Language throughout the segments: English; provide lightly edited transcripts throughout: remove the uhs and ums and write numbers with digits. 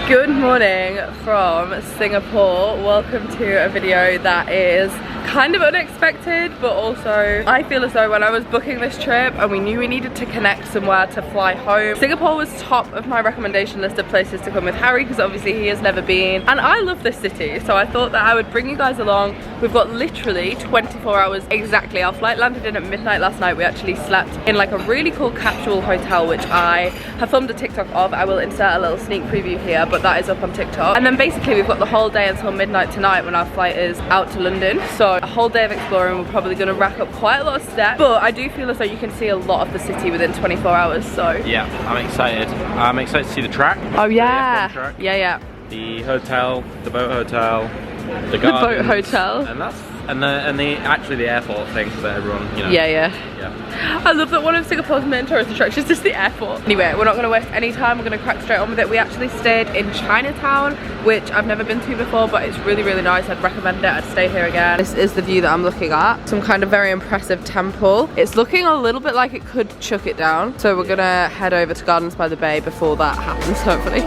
Good morning from Singapore. Welcome to a video that is kind of unexpected, but also I feel as though when I was booking this trip and we knew we needed to connect somewhere to fly home, Singapore was top of my recommendation list of places to come with Harry, because obviously he has never been and I love this city, so I thought that I would bring you guys along. We've got literally 24 hours exactly. Our flight landed in at midnight last night. We actually slept in like a really cool capsule hotel, which I have filmed a TikTok of. I will insert a little sneak preview here, but that is up on TikTok. And then basically we've got the whole day until midnight tonight when our flight is out to London. So a whole day of exploring. We're probably going to rack up quite a lot of steps, but I do feel as though you can see a lot of the city within 24 hours. So yeah, I'm excited. I'm excited to see the track. Oh yeah, track. yeah. The hotel, the boat hotel, the boat hotel, and actually the airport thing that everyone, you know. Yeah. I love that one of Singapore's main tourist attractions is the airport. Anyway, we're not going to waste any time. We're going to crack straight on with it. We actually stayed in Chinatown, which I've never been to before, but it's really, really nice. I'd recommend it. I'd stay here again. This is the view that I'm looking at. Some kind of very impressive temple. It's looking a little bit like it could chuck it down. So we're going to head over to Gardens by the Bay before that happens, hopefully.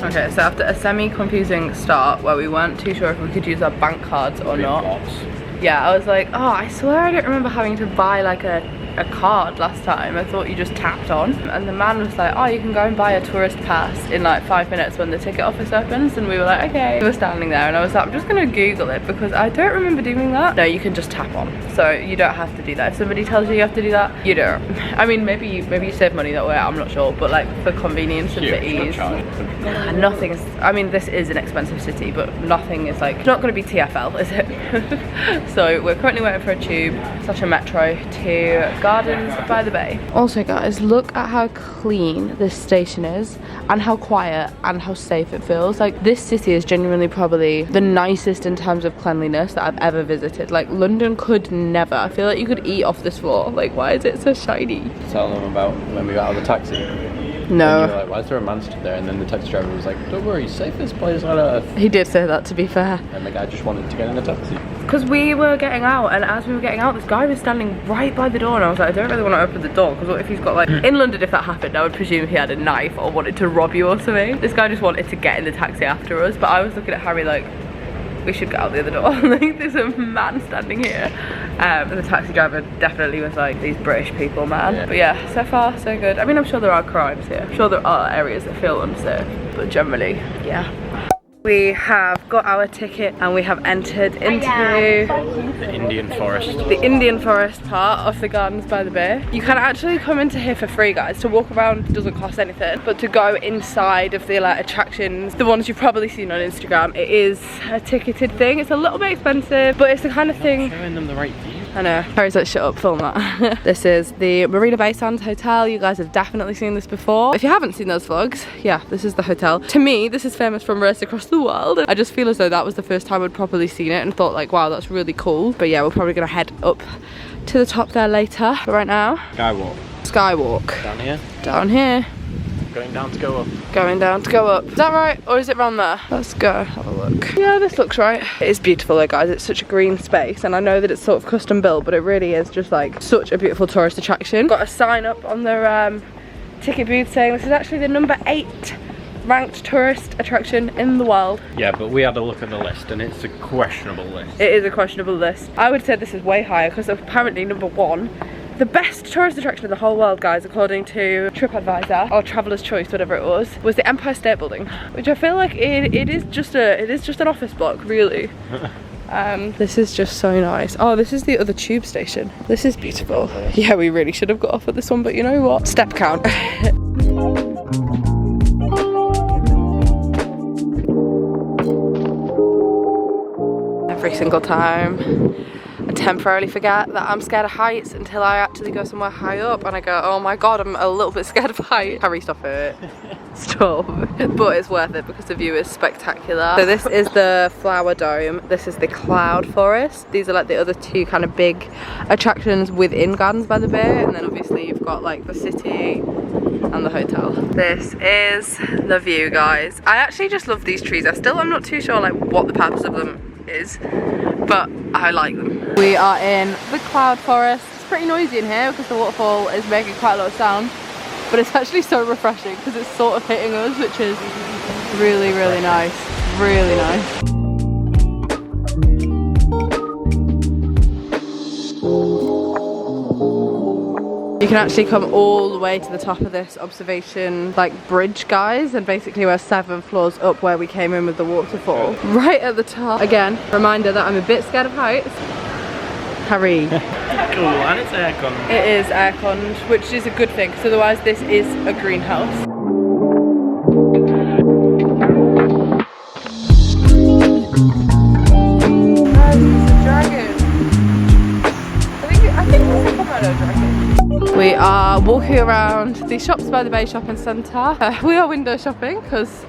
Okay, so after a semi-confusing start where we weren't too sure if we could use our bank cards or not. Yeah, I was like, oh, I swear I don't remember having to buy like a card last time. I thought you just tapped on. And the man was like, oh, you can go and buy a tourist pass in like 5 minutes when the ticket office opens. And we were like, okay. We were standing there and I was like, I'm just gonna Google it because I don't remember doing that. No, you can just tap on. So you don't have to do that. If somebody tells you you have to do that, you don't. I mean, maybe you save money that way, I'm not sure. But like for convenience and for ease. Nothing is, I mean, this is an expensive city, but nothing is like, it's not gonna be TFL, is it? So we're currently waiting for a tube / a metro to Gardens by the Bay. Also guys, look at how clean this station is and how quiet and how safe it feels. Like this city is genuinely probably the nicest in terms of cleanliness that I've ever visited. Like London could never. I feel like you could eat off this floor. Like why is it so shiny? Tell them about when we got out of the taxi. No. And you were like, why is there a man stood there? And then the taxi driver was like, don't worry, safest place on earth. He did say that, to be fair. And the guy just wanted to get in a taxi. Because we were getting out, and as we were getting out, this guy was standing right by the door, and I was like, I don't really want to open the door, because what if he's got like, in London if that happened, I would presume he had a knife or wanted to rob you or something. This guy just wanted to get in the taxi after us, but I was looking at Harry like, we should get out the other door. Like there's a man standing here. And the taxi driver definitely was like, these British people, man. Yeah. But yeah, so far so good. I mean, I'm sure there are crimes here. I'm sure there are areas that feel unsafe, but generally, yeah. We have got our ticket and we have entered into the Indian forest. The Indian forest part of the Gardens by the Bay. You can actually come into here for free, guys. To walk around doesn't cost anything, but to go inside of the like attractions, the ones you've probably seen on Instagram, it is a ticketed thing. It's a little bit expensive, but it's the kind of thing. Showing them the right view. I know. Harry's like, shut up, film that. This is the Marina Bay Sands Hotel. You guys have definitely seen this before. If you haven't seen those vlogs, yeah, this is the hotel. To me, this is famous from Race Across the World. I just feel as though that was the first time I'd properly seen it and thought like, wow, that's really cool. But yeah, we're probably gonna head up to the top there later. But right now, Skywalk. Down here? Down here. Going down to go up. Going down to go up. Is that right? Or is it round there? Let's go have a look. Yeah, this looks right. It is beautiful though, guys. It's such a green space, and I know that it's sort of custom built, but it really is just like such a beautiful tourist attraction. Got a sign up on the ticket booth saying this is actually the number 8 ranked tourist attraction in the world. Yeah, but we had a look at the list and it's a questionable list. It is a questionable list. I would say this is way higher because apparently number 1, the best tourist attraction in the whole world, guys, according to TripAdvisor or Traveller's Choice, whatever it was the Empire State Building, which I feel like it is just an office block, really. This is just so nice. Oh, this is the other tube station. This is beautiful. Yeah, we really should have got off at this one, but you know what? Step count. Every single time I temporarily forget that I'm scared of heights until I actually go somewhere high up and I go, oh my god, I'm a little bit scared of heights. Harry, stop it. Stop. But it's worth it because the view is spectacular. So this is the Flower Dome. This is the Cloud Forest. These are like the other 2 kind of big attractions within Gardens by the Bay, and then obviously you've got like the city and the hotel. This is the view, guys. I actually just love these trees. I'm not too sure like what the purpose of them is, but I like them. We are in the Cloud Forest. It's pretty noisy in here because the waterfall is making quite a lot of sound, but it's actually so refreshing because it's sort of hitting us, which is really, really nice. Really nice. You can actually come all the way to the top of this observation like bridge, guys, and basically we're 7 floors up where we came in with the waterfall. Right at the top. Again, reminder that I'm a bit scared of heights. Harry. Cool, and it's aircon. It is airconned, which is a good thing because otherwise this is a greenhouse. We are walking around the Shops by the Bay shopping centre. We are window shopping because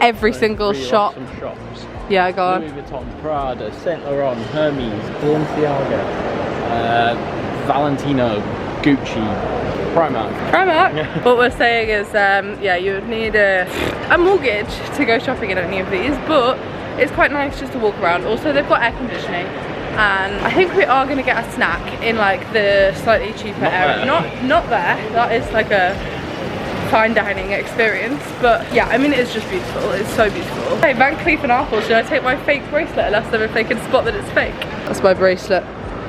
every single shop. Some shops. Yeah, go on. Louis Vuitton, Prada, Saint Laurent, Hermes, Balenciaga, Valentino, Gucci, Primark. Primark. What we're saying is, yeah, you would need a mortgage to go shopping in any of these, but it's quite nice just to walk around. Also, they've got air conditioning. And I think we are going to get a snack in like the slightly cheaper area. Not there. That is like a fine dining experience. But yeah, I mean, it's just beautiful. It's so beautiful. Hey, Van Cleef and Arpels, should I take my fake bracelet and ask them if they can spot that it's fake? That's my bracelet.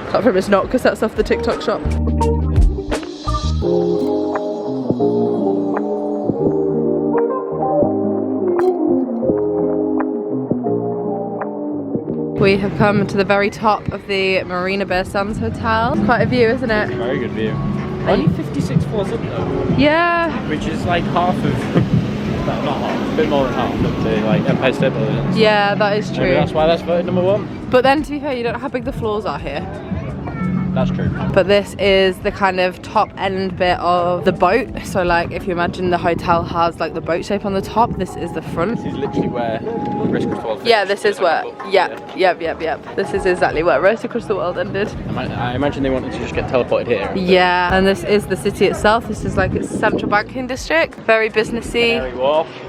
Apart from it's not, because that's off the TikTok shop. We have come to the very top of the Marina Bay Sands Hotel. Quite a view, isn't it? Very good view. Only 56 floors up though. Yeah. Which is like half of, well, not half, a bit more than half of the like Empire State Building. Yeah, that is true. Maybe that's why that's voted #1. But then, to be fair, you don't know how big the floors are here. That's true. But this is the kind of top end bit of the boat. So like if you imagine the hotel has like the boat shape on the top, this is the front. This is literally where Race Across the World. Yeah, this is where, yep. This is exactly where Race Across the World ended. I imagine they wanted to just get teleported here. Yeah, and this is the city itself. This is like its central banking district. Very businessy.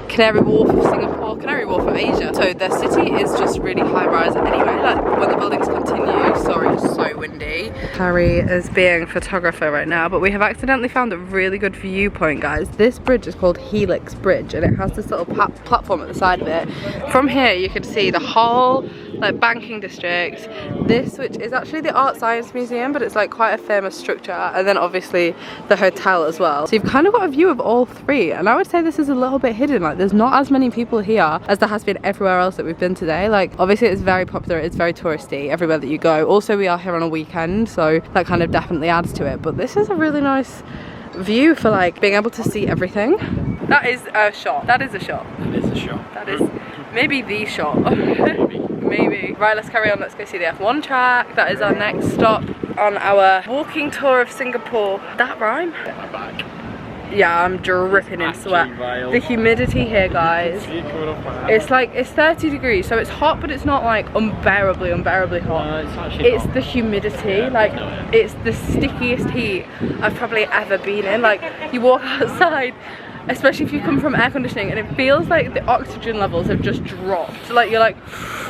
Canary Wharf of Singapore, Canary Wharf of Asia. So the city is just really high rise anyway. Like when the buildings continue, sorry, it's so windy. Harry is being photographer right now, but we have accidentally found a really good viewpoint, guys. This bridge is called Helix Bridge and it has this little platform at the side of it. From here you can see the whole like banking district, this which is actually the Art Science Museum, but it's like quite a famous structure, and then obviously the hotel as well. So you've kind of got a view of all three, and I would say this is a little bit hidden. Like there's not as many people here as there has been everywhere else that we've been today. Like obviously it's very popular, it's very touristy everywhere that you go. Also we are here on a weekend, so that kind of definitely adds to it, but this is a really nice view for like being able to see everything. That is a shot. That is a shot. That is a shot. That is maybe the shot. Maybe. Right, let's carry on. Let's go see the F1 track. That is our next stop on our walking tour of Singapore. That rhyme? Get my back. Yeah, I'm dripping in sweat. The humidity here, guys. It's like, it's 30 degrees, so it's hot, but it's not like unbearably hot. It's actually it's hot. the humidity, like it's the stickiest heat I've probably ever been in. Like you walk outside, especially if you come from air conditioning, and it feels like the oxygen levels have just dropped. Like you're like,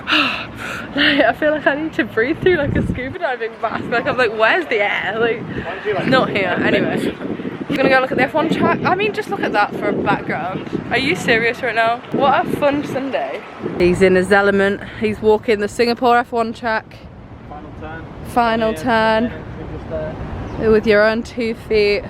I feel like I need to breathe through like a scuba diving mask. Like I'm like, where's the air? Like it's not here. Anyway, we're gonna go look at the F1 track. I mean, just look at that for a background. Are you serious right now? What a fun Sunday. He's in his element. He's walking the Singapore F1 track. Final turn. With your own 2 feet.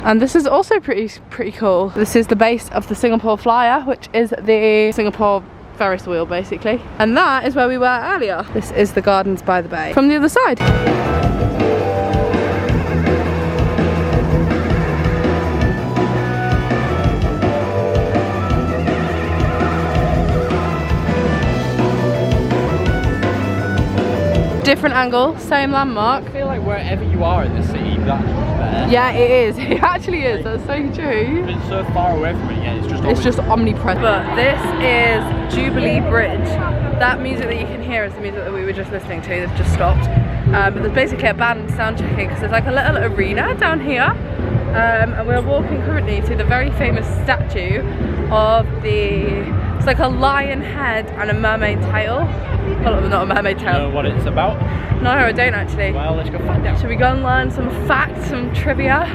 And this is also pretty cool. This is the base of the Singapore Flyer, which is the Singapore Ferris wheel basically. And that is where we were earlier. This is the Gardens by the Bay from the other side. Different angle, same landmark. I feel like wherever you are in the city, that's there. Yeah, it is. It actually is. That's so true. It's so far away from it, yeah, it's just omnipresent. But this is Jubilee Bridge. That music that you can hear is the music that we were just listening to. They've just stopped. But there's basically a band sound checking because there's like a little arena down here. And we're walking currently to the very famous statue of the It's like a lion head and a mermaid tail. Well, not a mermaid tail. You know what it's about? No, I don't actually. Well, let's go find out. Should we go and learn some facts, some trivia?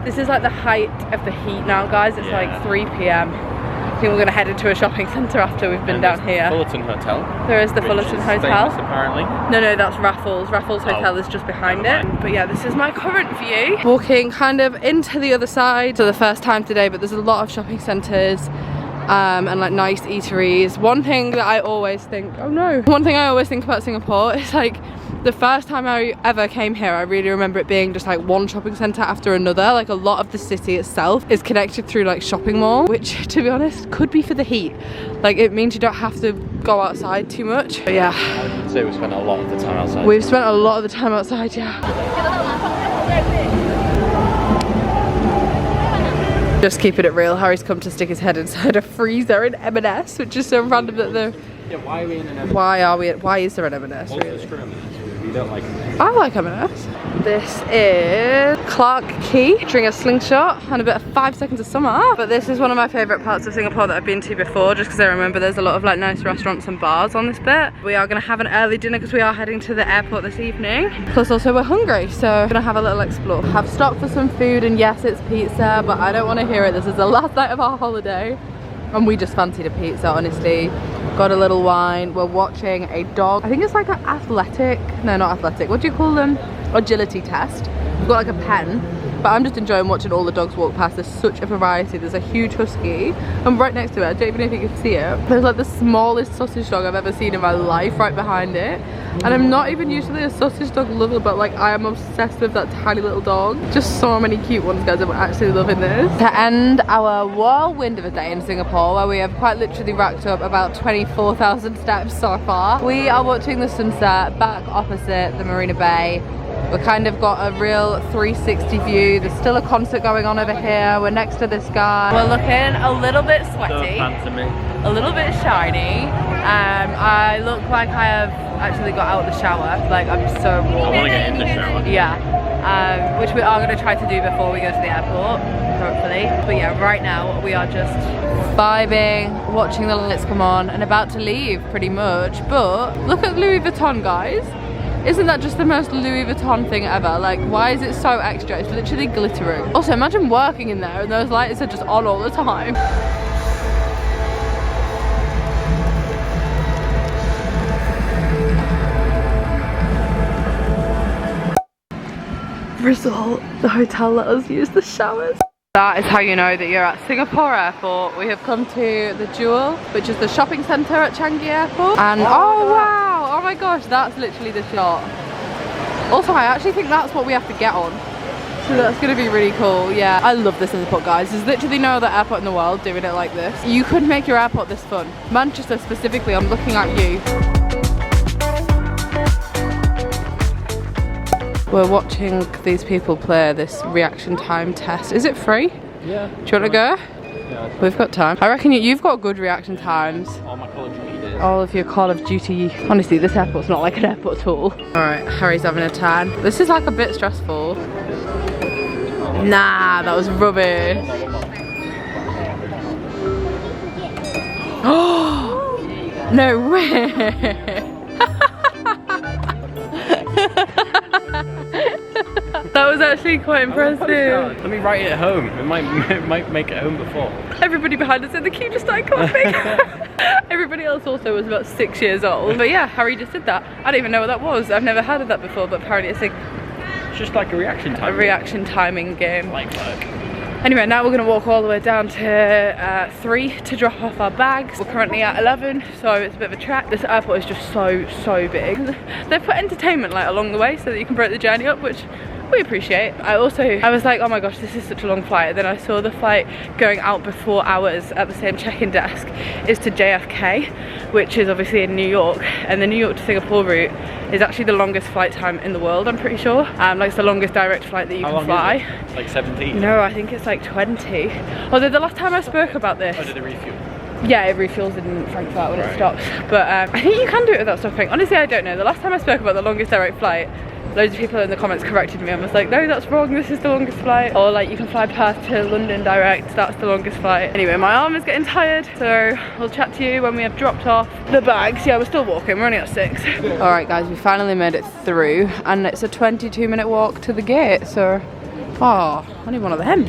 This is like the height of the heat now, guys. It's like 3 PM. I think we're going to head into a shopping centre after we've been down here. Fullerton Hotel. There is the Fullerton Hotel. Famous, apparently. No, that's Raffles. Raffles Hotel is just behind it. But yeah, this is my current view. Walking kind of into the other side for the first time today, but there's a lot of shopping centres. And like nice eateries. One thing that I always think, one thing I always think about Singapore is like the first time I ever came here, I really remember it being just like one shopping centre after another. Like a lot of the city itself is connected through like shopping mall, which to be honest could be for the heat. Like it means you don't have to go outside too much. But yeah, I would say we spent a lot of the time outside. We've spent a lot of the time outside, yeah. Just keeping it real, Harry's come to stick his head inside a freezer in M&S, which is so random that the... Yeah, why are we in an M&S? Why is there an M&S, really? You don't like M&S. I like M&S. This is Clark Quay, during a slingshot and a bit of 5 seconds of summer. But this is one of my favourite parts of Singapore that I've been to before, just because I remember there's a lot of like nice restaurants and bars on this bit. We are going to have an early dinner because we are heading to the airport this evening. Plus also we're hungry, so we're going to have a little explore. Have stopped for some food, and yes, it's pizza, but I don't want to hear it. This is the last night of our holiday. And we just fancied a pizza, honestly. Got a little wine. We're watching a dog. I think it's like an athletic, no, not athletic. What do you call them? Agility test. We've got like a pen, but I'm just enjoying watching all the dogs walk past. There's such a variety. There's a huge husky, and right next to it, I don't even know if you can see it, there's like the smallest sausage dog I've ever seen in my life right behind it. And I'm not even usually a sausage dog lover, but like I am obsessed with that tiny little dog. Just so many cute ones, guys. I'm actually loving this. To end our whirlwind of a day in Singapore, where we have quite literally racked up about 24,000 steps so far, we are watching the sunset back opposite the Marina Bay. We've kind of got a real 360 view. There's still a concert going on over here. We're next to this guy. We're looking a little bit sweaty, a little bit shiny. I look like I have actually got out of the shower. Like I'm so warm. I want to get in the shower. Yeah, which we are going to try to do before we go to the airport, hopefully. But yeah, right now we are just vibing, watching the lights come on, and about to leave pretty much. But look at Louis Vuitton, guys. Isn't that just the most Louis Vuitton thing ever? Like, why is it so extra? It's literally glittering. Also, imagine working in there and those lights are just on all the time. Result, the hotel let us use the showers. That is how you know that you're at Singapore Airport. We have come to the Jewel, which is the shopping centre at Changi Airport. And oh wow, oh my gosh, that's literally the shot. Also, I actually think that's what we have to get on. So that's going to be really cool. Yeah, I love this airport, guys. There's literally no other airport in the world doing it like this. You could make your airport this fun. Manchester specifically, I'm looking at you. We're watching these people play this reaction time test. Is it free? Yeah. Do you want to go? Yeah. We've got time. I reckon you've got good reaction times. All my Call of Duty days. All of your Call of Duty. Honestly, this airport's not like an airport at all. Alright, Harry's having a tan. This is like a bit stressful. Nah, that was rubbish. Oh, no way. That was actually quite impressive. Let me write it at home. It might make it home before. Everybody behind us in the queue just started clapping. Everybody else also was about 6 years old. But yeah, Harry just did that. I don't even know what that was. I've never heard of that before, but apparently it's just like a reaction time. A reaction timing game. Like work. Anyway, now we're going to walk all the way down to 3 to drop off our bags. We're currently at 11, so it's a bit of a trek. This airport is just so big. They've put entertainment like along the way so that you can break the journey up, which we appreciate. I was like, oh my gosh, this is such a long flight. Then I saw the flight going out before ours at the same check-in desk is to JFK, which is obviously in New York, and the New York to Singapore route is actually the longest flight time in the world, I'm pretty sure. Like it's the longest direct flight that you can fly. Is it? Like 17? No, I think it's like 20. Although the last time I spoke about this, Or did it refuel? yeah, it refuels in Frankfurt when it stops. But I think you can do it without stopping. Honestly, I don't know. The last time I spoke about the longest direct flight, loads of people in the comments corrected me and was like, no, that's wrong, this is the longest flight. Or like, you can fly Perth to London direct, that's the longest flight. Anyway, my arm is getting tired, so we'll chat to you when we have dropped off the bags. Yeah, we're still walking, we're only at 6. All right guys, we finally made it through, and it's a 22-minute walk to the gate, so, oh, I need one of them.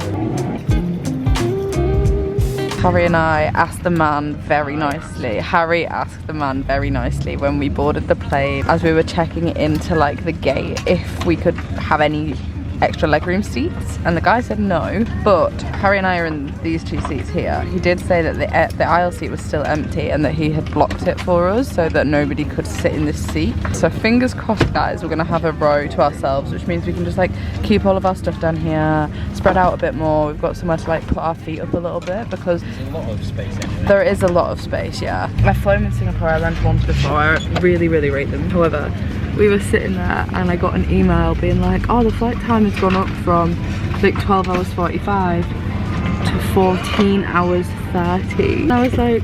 Harry and I asked the man very nicely. Harry asked the man very nicely when we boarded the plane, as we were checking into like the gate, if we could have any extra legroom seats, and the guy said no, but Harry and I are in these 2 seats here. He did say that the aisle seat was still empty and that he had blocked it for us so that nobody could sit in this seat. So fingers crossed guys, we're gonna have a row to ourselves, which means we can just like keep all of our stuff down here, spread out a bit more. We've got somewhere to like put our feet up a little bit, because There's a lot of space anyway. there is a lot of space, yeah. I've flown in Singapore Airlines once before, I really rate them. However, we were sitting there and I got an email being like, oh, the flight time has gone up from like 12 hours 45 to 14 hours 30. And I was like,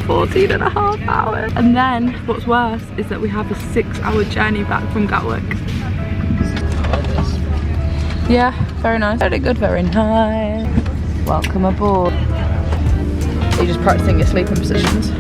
14 and a half hours. And then what's worse is that we have a 6-hour journey back from Gatwick. I like this. Yeah, very nice. Very good, very nice. Welcome aboard. Are you just practicing your sleeping positions?